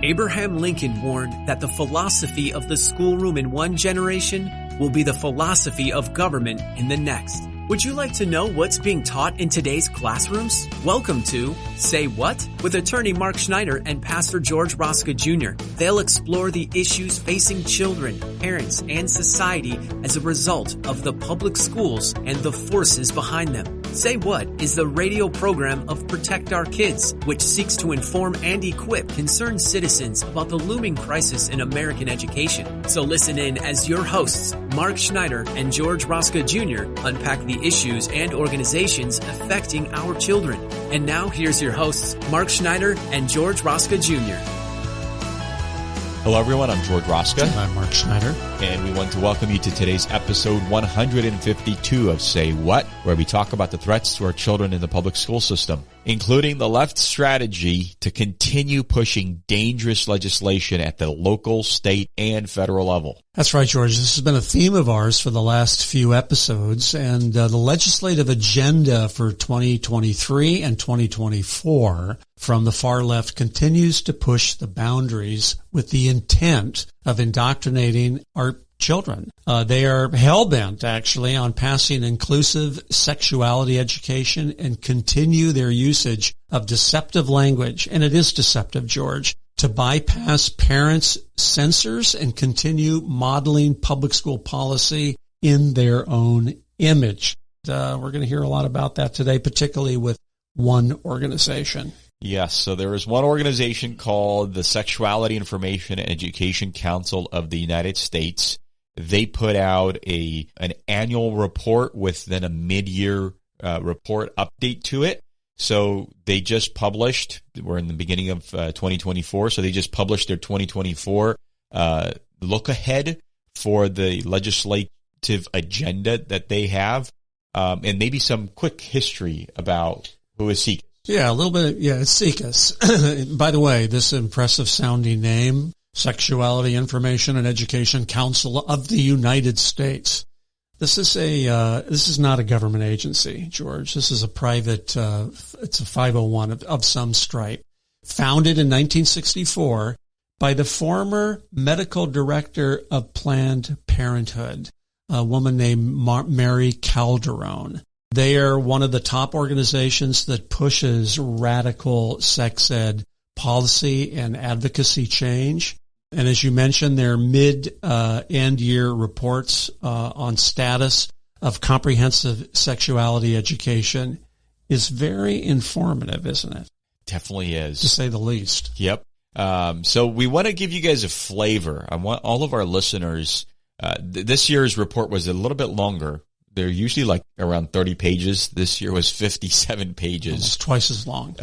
Abraham Lincoln warned that the philosophy of the schoolroom in one generation will be the philosophy of government in the next. Would you like to know what's being taught in today's classrooms? Welcome to Say What? With attorney Mark Schneider and Pastor George Rosca Jr. They'll explore the issues facing children, parents, and society as a result of the public schools and the forces behind them. Say What is the radio program of Protect Our Kids, which seeks to inform and equip concerned citizens about the looming crisis in American education. So listen in as your hosts, Mark Schneider and George Rosca Jr., unpack the issues and organizations affecting our children. And now here's your hosts, Mark Schneider and George Rosca Jr. Hello everyone, I'm George Rosca. And I'm Mark Schneider. And we want to welcome you to today's episode 152 of Say What, where we talk about the threats to our children in the public school system, including the left's strategy to continue pushing dangerous legislation at the local, state, and federal level. That's right, George. This has been a theme of ours for the last few episodes, and the legislative agenda for 2023 and 2024 from the far left continues to push the boundaries with the intent of indoctrinating our children. They are hell-bent, actually, on passing inclusive sexuality education and continue their usage of deceptive language, and it is deceptive, George, to bypass parents' censors and continue modeling public school policy in their own image. We're going to hear a lot about that today, particularly with one organization. Yes, so there is one organization called the Sexuality Information and Education Council of the United States. They put out an annual report with then a mid-year report update to it. So they just published, we're in the beginning of 2024, so they just published their 2024 look ahead for the legislative agenda that they have, and maybe some quick history about who is SEEKS. Yeah, a little bit. Yeah, it's SEEKS. By the way, this impressive sounding name, Sexuality Information and Education Council of the United States. This is not a government agency, George. This is a private, it's a 501 of some stripe, founded in 1964 by the former medical director of Planned Parenthood, a woman named Mary Calderon. They are one of the top organizations that pushes radical sex ed policy and advocacy change. And as you mentioned, their mid-end year reports on status of comprehensive sexuality education is very informative, isn't it? Definitely is. To say the least. Yep. So we want to give you guys a flavor. I want all of our listeners, this year's report was a little bit longer. They're usually like around 30 pages. This year was 57 pages. Almost twice as long.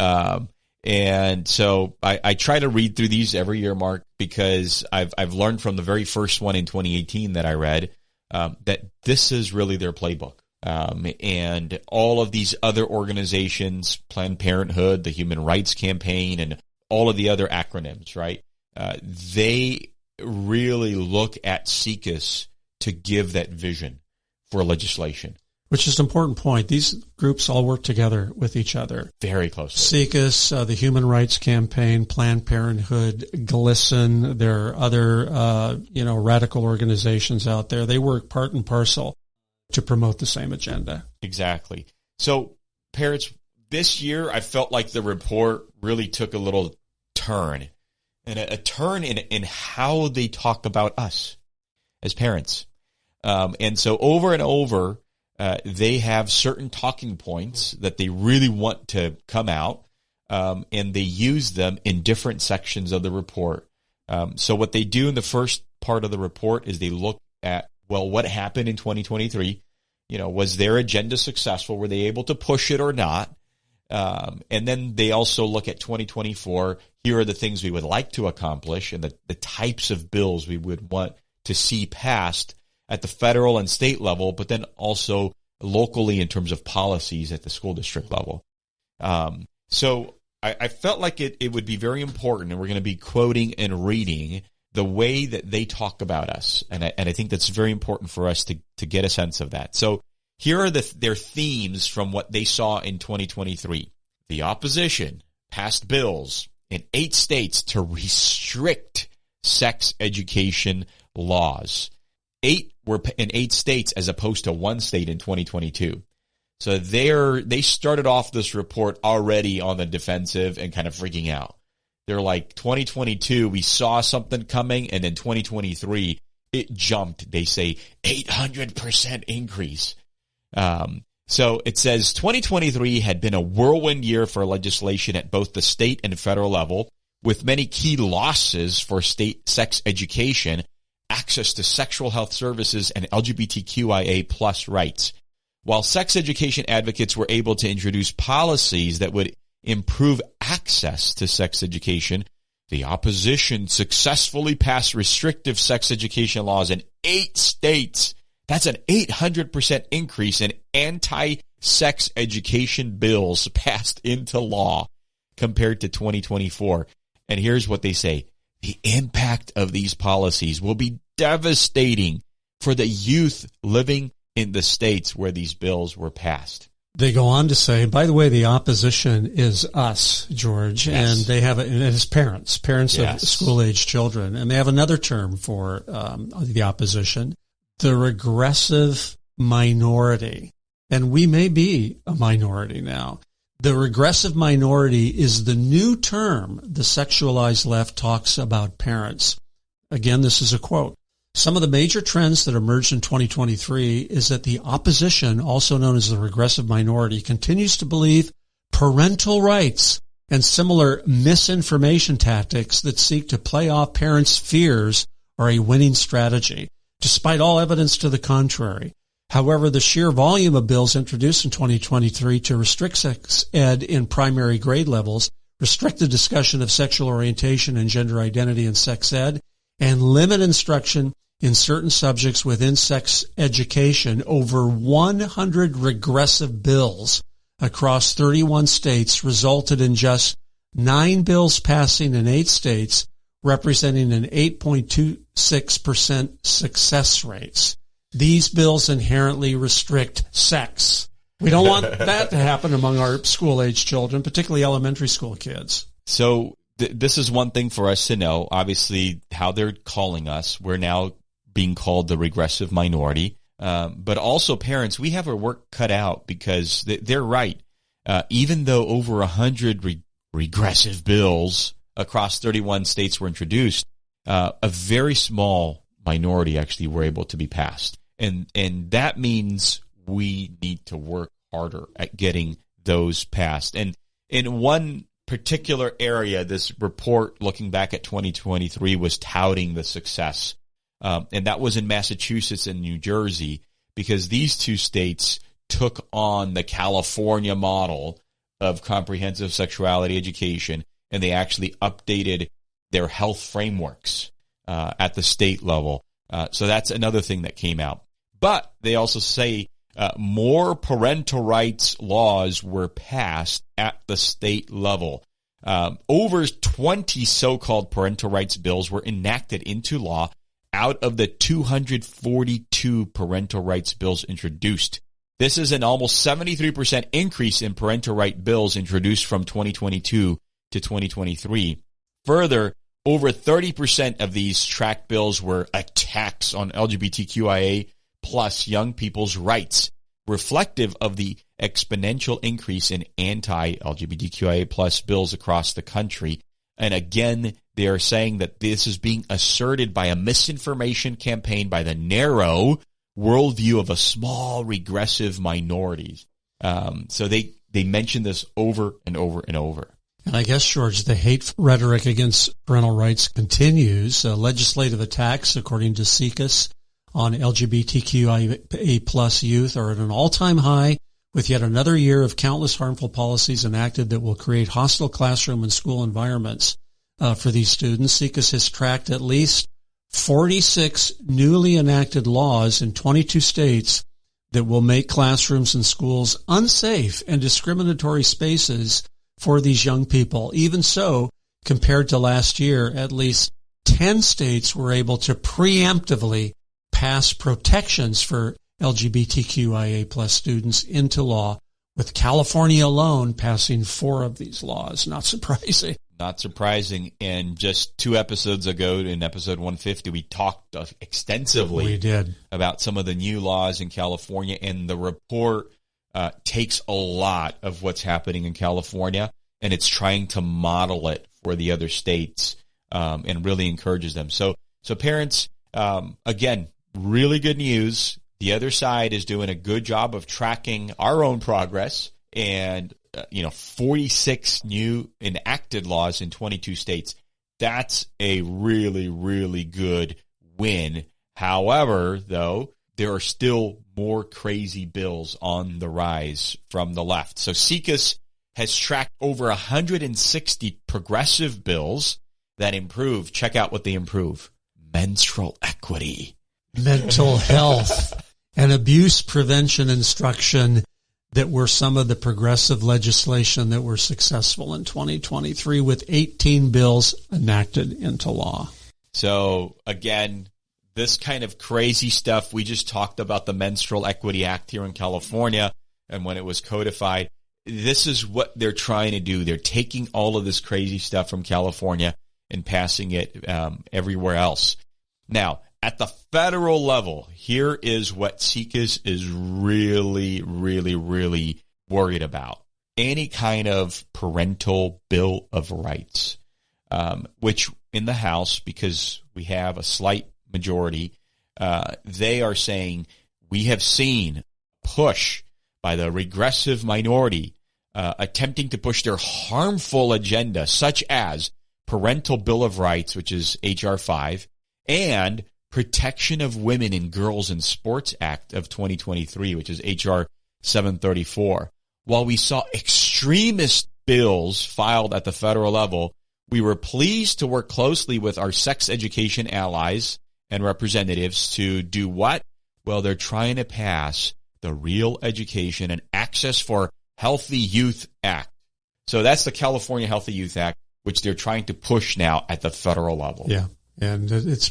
And so I try to read through these every year, Mark, because I've learned from the very first one in 2018 that I read that this is really their playbook. And all of these other organizations, Planned Parenthood, the Human Rights Campaign, and all of the other acronyms, right? They really look at SEEKS to give that vision for legislation. Which is an important point. These groups all work together with each other. Very closely. SEEKS, the Human Rights Campaign, Planned Parenthood, GLSEN, there are other, radical organizations out there. They work part and parcel to promote the same agenda. Exactly. So, parents, this year I felt like the report really took a little turn, and a turn in how they talk about us as parents. And so over and over, they have certain talking points that they really want to come out, and they use them in different sections of the report. So what they do in the first part of the report is they look at, well, what happened in 2023? Was their agenda successful? Were they able to push it or not? And then they also look at 2024. Here are the things we would like to accomplish and the types of bills we would want to see passed at the federal and state level, but then also locally in terms of policies at the school district level. So I felt like it would be very important, and we're going to be quoting and reading the way that they talk about us. And I think that's very important for us to get a sense of that. So here are their themes from what they saw in 2023. The opposition passed bills in 8 states to restrict sex education laws. 8 were in 8 states as opposed to 1 state in 2022. So they started off this report already on the defensive and kind of freaking out. They're like, 2022, we saw something coming, and in 2023, it jumped. They say 800% increase. So it says 2023 had been a whirlwind year for legislation at both the state and federal level, with many key losses for state sex education, access to sexual health services, and LGBTQIA plus rights. While sex education advocates were able to introduce policies that would improve access to sex education, the opposition successfully passed restrictive sex education laws in 8 states. That's an 800% increase in anti-sex education bills passed into law compared to 2024. And here's what they say. The impact of these policies will be devastating for the youth living in the states where these bills were passed. They go on to say, by the way, the opposition is us, George, Yes. and they have it as parents Yes. of school-age children. And they have another term for the opposition, the regressive minority. And we may be a minority now. The regressive minority is the new term the sexualized left talks about parents. Again, this is a quote. Some of the major trends that emerged in 2023 is that the opposition, also known as the regressive minority, continues to believe parental rights and similar misinformation tactics that seek to play off parents' fears are a winning strategy, despite all evidence to the contrary. However, the sheer volume of bills introduced in 2023 to restrict sex ed in primary grade levels, restrict the discussion of sexual orientation and gender identity in sex ed, and limit instruction in certain subjects within sex education, over 100 regressive bills across 31 states resulted in just 9 bills passing in 8 states, representing an 8.26% success rates. These bills inherently restrict sex. We don't want that to happen among our school-age children, particularly elementary school kids. So this is one thing for us to know. Obviously, how they're calling us. We're now being called the regressive minority. But also parents, we have our work cut out because they're right. Even though over 100 regressive bills across 31 states were introduced, a very small minority actually were able to be passed. And that means we need to work harder at getting those passed. And in one particular area, this report looking back at 2023 was touting the success. And that was in Massachusetts and New Jersey, because these 2 states took on the California model of comprehensive sexuality education, and they actually updated their health frameworks at the state level. So that's another thing that came out. But they also say more parental rights laws were passed at the state level. Over 20 so-called parental rights bills were enacted into law out of the 242 parental rights bills introduced. This is an almost 73% increase in parental right bills introduced from 2022 to 2023. Further, over 30% of these track bills were attacks on LGBTQIA plus young people's rights, reflective of the exponential increase in anti-LGBTQIA plus bills across the country. And again, they are saying that this is being asserted by a misinformation campaign by the narrow worldview of a small regressive minorities. So they mention this over and over and over. And I guess, George, the hate rhetoric against parental rights continues. Legislative attacks, according to SIECUS, on LGBTQIA plus youth are at an all-time high, with yet another year of countless harmful policies enacted that will create hostile classroom and school environments for these students. SIECUS has tracked at least 46 newly enacted laws in 22 states that will make classrooms and schools unsafe and discriminatory spaces for these young people. Even so, compared to last year, at least 10 states were able to preemptively pass protections for LGBTQIA plus students into law, with California alone passing 4 of these laws. Not surprising. Not surprising. And just 2 episodes ago, in episode 150, we talked extensively about some of the new laws in California, and the report takes a lot of what's happening in California, and it's trying to model it for the other states, and really encourages them. So parents, again, really good news. The other side is doing a good job of tracking our own progress, and 46 new enacted laws in 22 states. That's a really, really good win. However, though, there are still more crazy bills on the rise from the left. So SIECUS has tracked over 160 progressive bills that improve. Check out what they improve. Menstrual equity, mental health, and abuse prevention instruction that were some of the progressive legislation that were successful in 2023, with 18 bills enacted into law. So again, this kind of crazy stuff, we just talked about the Menstrual Equity Act here in California, and when it was codified, this is what they're trying to do. They're taking all of this crazy stuff from California and passing it everywhere else. Now, at the federal level, here is what SIECUS is really, really, really worried about. Any kind of parental bill of rights, which in the House, because we have a slight majority, they are saying we have seen push by the regressive minority attempting to push their harmful agenda, such as Parental Bill of Rights, which is H.R. 5, and Protection of Women and Girls in Sports Act of 2023, which is H.R. 734. While we saw extremist bills filed at the federal level, we were pleased to work closely with our sex education allies and representatives to do what? Well, they're trying to pass the Real Education and Access for Healthy Youth Act. So that's the California Healthy Youth Act, which they're trying to push now at the federal level. Yeah, and it's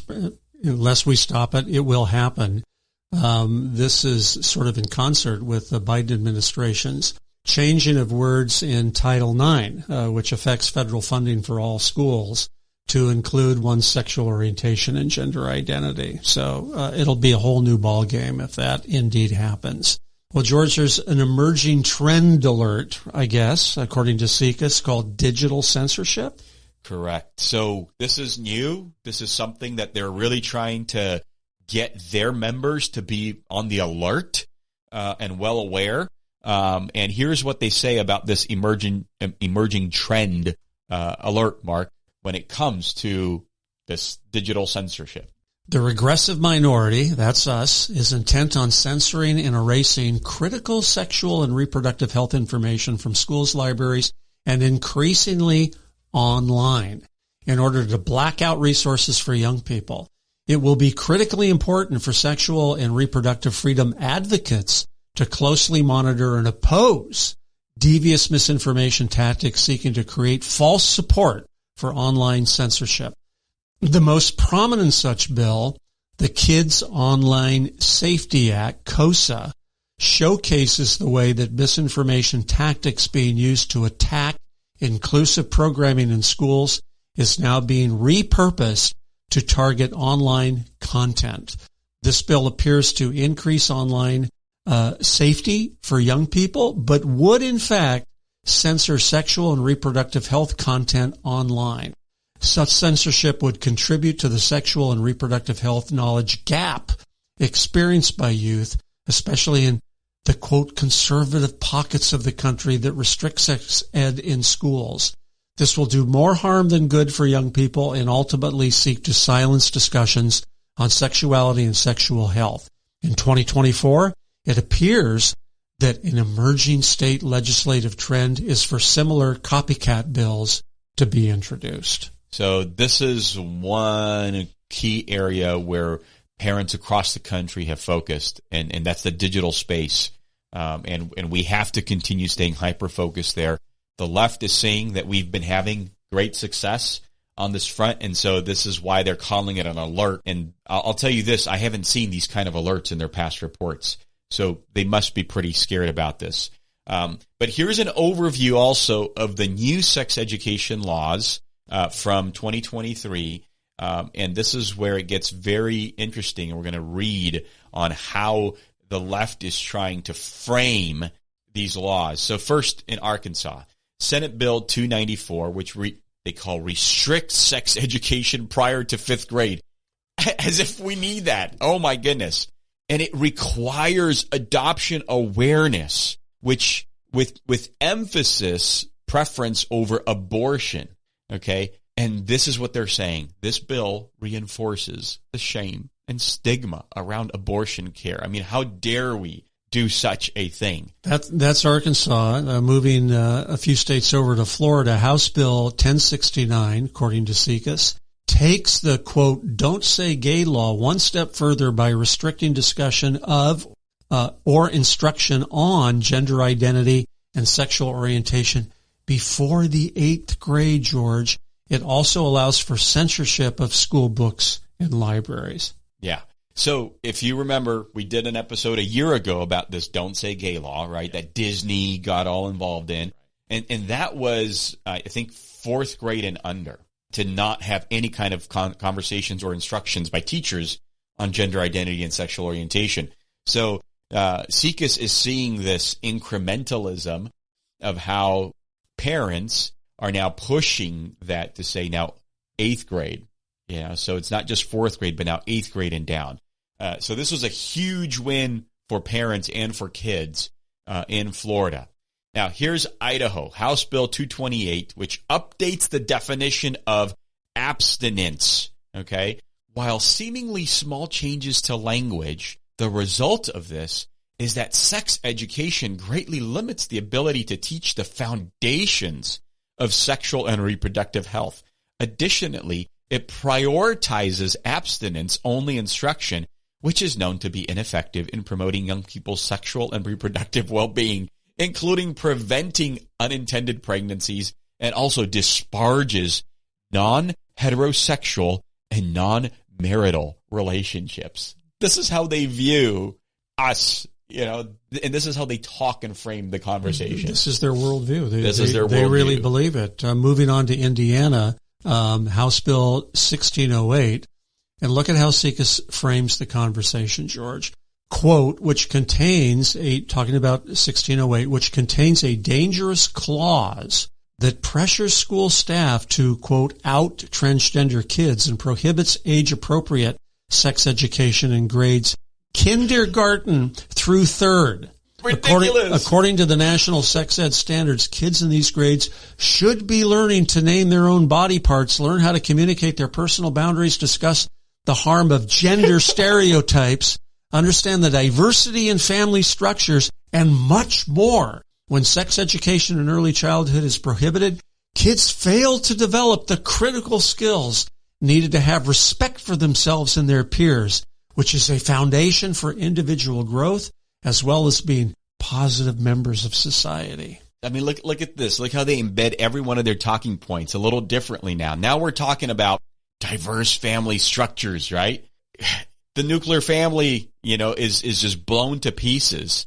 unless we stop it, it will happen. This is sort of in concert with the Biden administration's changing of words in Title IX, which affects federal funding for all schools, to include one's sexual orientation and gender identity. So it'll be a whole new ballgame if that indeed happens. Well, George, there's an emerging trend alert, I guess, according to SIECUS, called digital censorship. Correct. So this is new. This is something that they're really trying to get their members to be on the alert and well aware. And here's what they say about this emerging trend alert, Mark, when it comes to this digital censorship. The regressive minority, that's us, is intent on censoring and erasing critical sexual and reproductive health information from schools, libraries, and increasingly online in order to black out resources for young people. It will be critically important for sexual and reproductive freedom advocates to closely monitor and oppose devious misinformation tactics seeking to create false support for online censorship. The most prominent such bill, the Kids Online Safety Act, KOSA, showcases the way that misinformation tactics being used to attack inclusive programming in schools is now being repurposed to target online content. This bill appears to increase online safety for young people, but would in fact censor sexual and reproductive health content online. Such censorship would contribute to the sexual and reproductive health knowledge gap experienced by youth, especially in the, quote, conservative pockets of the country that restrict sex ed in schools. This will do more harm than good for young people and ultimately seek to silence discussions on sexuality and sexual health. In 2024, it appears that an emerging state legislative trend is for similar copycat bills to be introduced. So this is one key area where parents across the country have focused, and that's the digital space. And we have to continue staying hyper-focused there. The left is saying that we've been having great success on this front, and so this is why they're calling it an alert. And I'll tell you this, I haven't seen these kind of alerts in their past reports, so they must be pretty scared about this. But here's an overview also of the new sex education laws from 2023. And this is where it gets very interesting. And we're going to read on how the left is trying to frame these laws. So first, in Arkansas, Senate Bill 294, which they call restrict sex education prior to 5th grade. As if we need that. Oh, my goodness. And it requires adoption awareness, which with emphasis, preference over abortion. Okay. And this is what they're saying. This bill reinforces the shame and stigma around abortion care. I mean, how dare we do such a thing? That's Arkansas. Moving a few states over to Florida, House Bill 1069, according to SECUS, takes the, quote, don't say gay law one step further by restricting discussion of or instruction on gender identity and sexual orientation before the 8th grade, George. It also allows for censorship of school books and libraries. Yeah. So if you remember, we did an episode a year ago about this don't say gay law, right, that Disney got all involved in. And that was, I think, 4th grade and under, to not have any kind of conversations or instructions by teachers on gender identity and sexual orientation. So SECUS is seeing this incrementalism of how parents are now pushing that to say now 8th grade. Yeah, so it's not just 4th grade, but now 8th grade and down. So this was a huge win for parents and for kids in Florida. Now, here's Idaho, House Bill 228, which updates the definition of abstinence, okay? While seemingly small changes to language, the result of this is that sex education greatly limits the ability to teach the foundations of sexual and reproductive health. Additionally, it prioritizes abstinence-only instruction, which is known to be ineffective in promoting young people's sexual and reproductive well-being, including preventing unintended pregnancies, and also disparages non-heterosexual and non-marital relationships. This is how they view us, and this is how they talk and frame the conversation. This is their worldview. They really believe it. Moving on to Indiana, House Bill 1608, and look at how SECUS frames the conversation, George. Quote, which contains talking about 1608, which contains a dangerous clause that pressures school staff to, quote, out transgender kids and prohibits age-appropriate sex education in grades kindergarten through 3rd. Ridiculous. According to the National Sex Ed Standards, kids in these grades should be learning to name their own body parts, learn how to communicate their personal boundaries, discuss the harm of gender stereotypes, understand the diversity in family structures, and much more. When sex education in early childhood is prohibited, kids fail to develop the critical skills needed to have respect for themselves and their peers, which is a foundation for individual growth as well as being positive members of society. I mean, look at this. Look how they embed every one of their talking points a little differently now. Now we're talking about diverse family structures, right? The nuclear family, is just blown to pieces,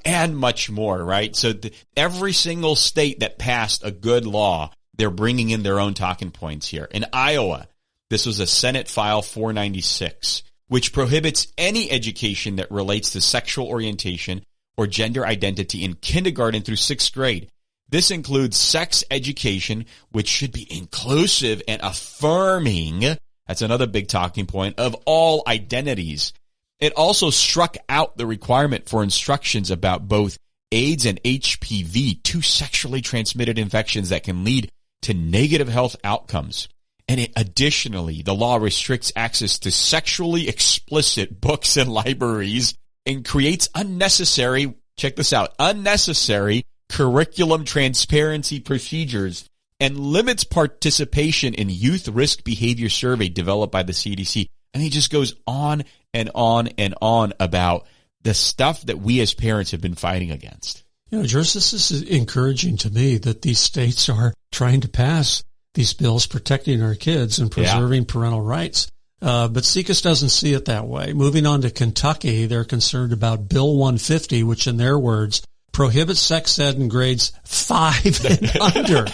and much more, right? So every single state that passed a good law, they're bringing in their own talking points here. In Iowa, this was a Senate File 496, which prohibits any education that relates to sexual orientation or gender identity in kindergarten through 6th grade. This includes sex education, which should be inclusive and affirming. That's another big talking point of all identities. It also struck out the requirement for instructions about both AIDS and HPV, 2 sexually transmitted infections that can lead to negative health outcomes. And additionally, the law restricts access to sexually explicit books and libraries and creates unnecessary curriculum transparency procedures and limits participation in youth risk behavior survey developed by the CDC. And he just goes on and on and on about the stuff that we as parents have been fighting against. George, this is encouraging to me that these states are trying to pass these bills protecting our kids and preserving parental rights. But SECUS doesn't see it that way. Moving on to Kentucky, they're concerned about Bill 150, which in their words prohibits sex ed in grades 5 and under,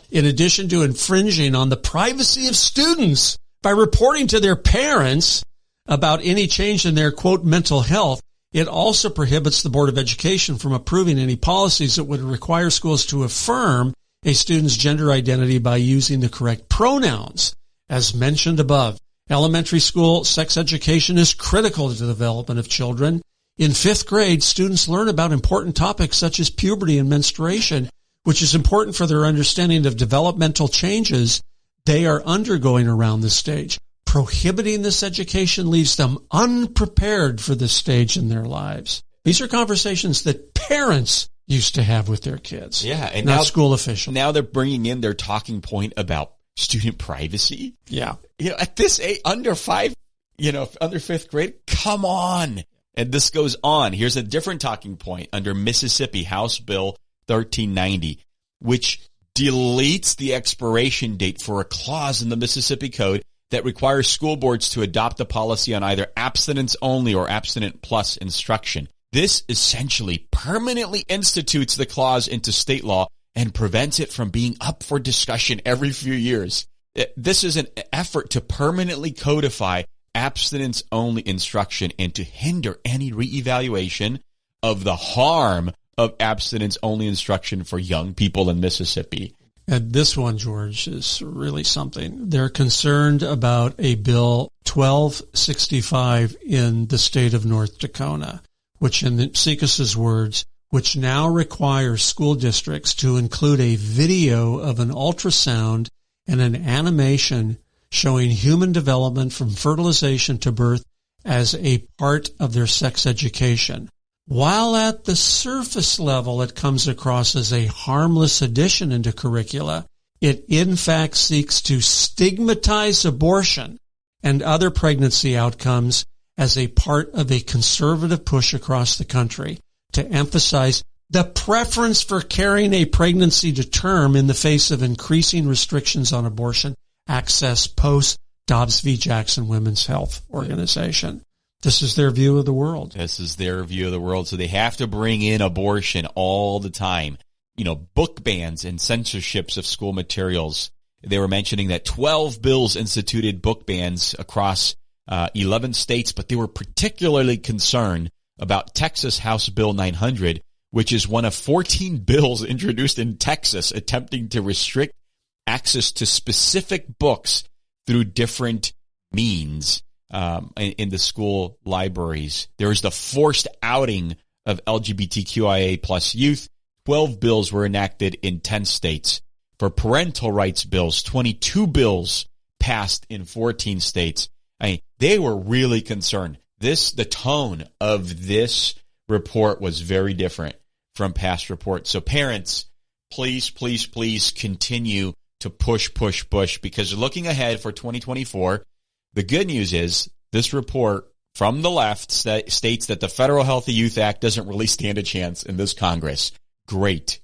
in addition to infringing on the privacy of students by reporting to their parents about any change in their, quote, mental health. It also prohibits the Board of Education from approving any policies that would require schools to affirm a student's gender identity by using the correct pronouns. As mentioned above, elementary school sex education is critical to the development of children. In 5th grade, students learn about important topics such as puberty and menstruation, which is important for their understanding of developmental changes they are undergoing around this stage. Prohibiting this education leaves them unprepared for this stage in their lives. These are conversations that parents used to have with their kids. Yeah, and not now school officials. Now they're bringing in their talking point about student privacy. Yeah. At this age, under 5th grade, come on. And this goes on. Here's a different talking point under Mississippi House Bill 1390, which deletes the expiration date for a clause in the Mississippi Code that requires school boards to adopt a policy on either abstinence only or abstinent plus instruction. This essentially permanently institutes the clause into state law and prevents it from being up for discussion every few years. This is an effort to permanently codify abstinence only instruction and to hinder any reevaluation of the harm of abstinence only instruction for young people in Mississippi. And this one, George, is really something. They're concerned about a bill 1265 in the state of North Dakota, which in Sikas's words, which now requires school districts to include a video of an ultrasound and an animation showing human development from fertilization to birth as a part of their sex education. While at the surface level it comes across as a harmless addition into curricula, it in fact seeks to stigmatize abortion and other pregnancy outcomes as a part of a conservative push across the country to emphasize the preference for carrying a pregnancy to term in the face of increasing restrictions on abortion access post Dobbs v. Jackson Women's Health Organization. This is their view of the world. This is their view of the world. So they have to bring in abortion all the time. Book bans and censorships of school materials. They were mentioning that 12 bills instituted book bans across 11 states, but they were particularly concerned about Texas House Bill 900, which is one of 14 bills introduced in Texas attempting to restrict access to specific books through different means. In the school libraries. There is the forced outing of LGBTQIA plus youth. 12 bills were enacted in 10 states. For parental rights bills, 22 bills passed in 14 states. They were really concerned. The tone of this report was very different from past reports. So parents, please, please, please continue to push, because looking ahead for 2024, the good news is this report from the left states that the Federal Healthy Youth Act doesn't really stand a chance in this Congress. Great.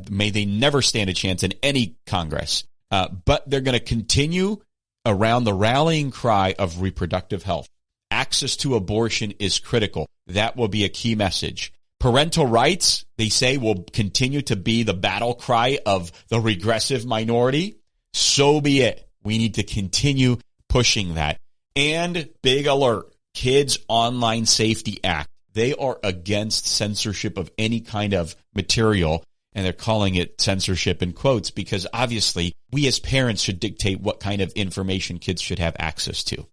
May they never stand a chance in any Congress. But they're going to continue around the rallying cry of reproductive health. Access to abortion is critical. That will be a key message. Parental rights, they say, will continue to be the battle cry of the regressive minority. So be it. We need to continue pushing that. And big alert, Kids Online Safety Act. They are against censorship of any kind of material, and they're calling it censorship in quotes because obviously we as parents should dictate what kind of information kids should have access to.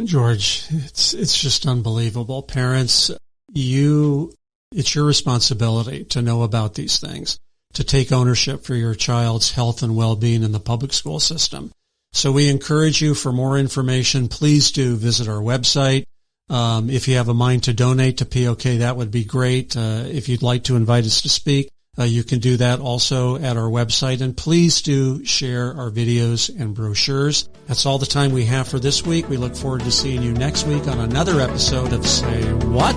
George, it's just unbelievable. Parents, it's your responsibility to know about these things, to take ownership for your child's health and well-being in the public school system. So we encourage you, for more information, please do visit our website. If you have a mind to donate to POK, that would be great. If you'd like to invite us to speak, you can do that also at our website. And please do share our videos and brochures. That's all the time we have for this week. We look forward to seeing you next week on another episode of Say What?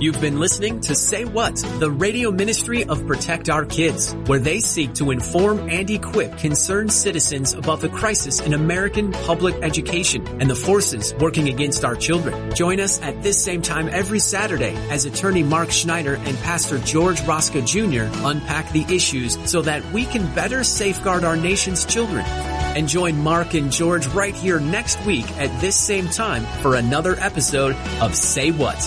You've been listening to Say What, the radio ministry of Protect Our Kids, where they seek to inform and equip concerned citizens about the crisis in American public education and the forces working against our children. Join us at this same time every Saturday as attorney Mark Schneider and Pastor George Rosca Jr. unpack the issues so that we can better safeguard our nation's children. And join Mark and George right here next week at this same time for another episode of Say What.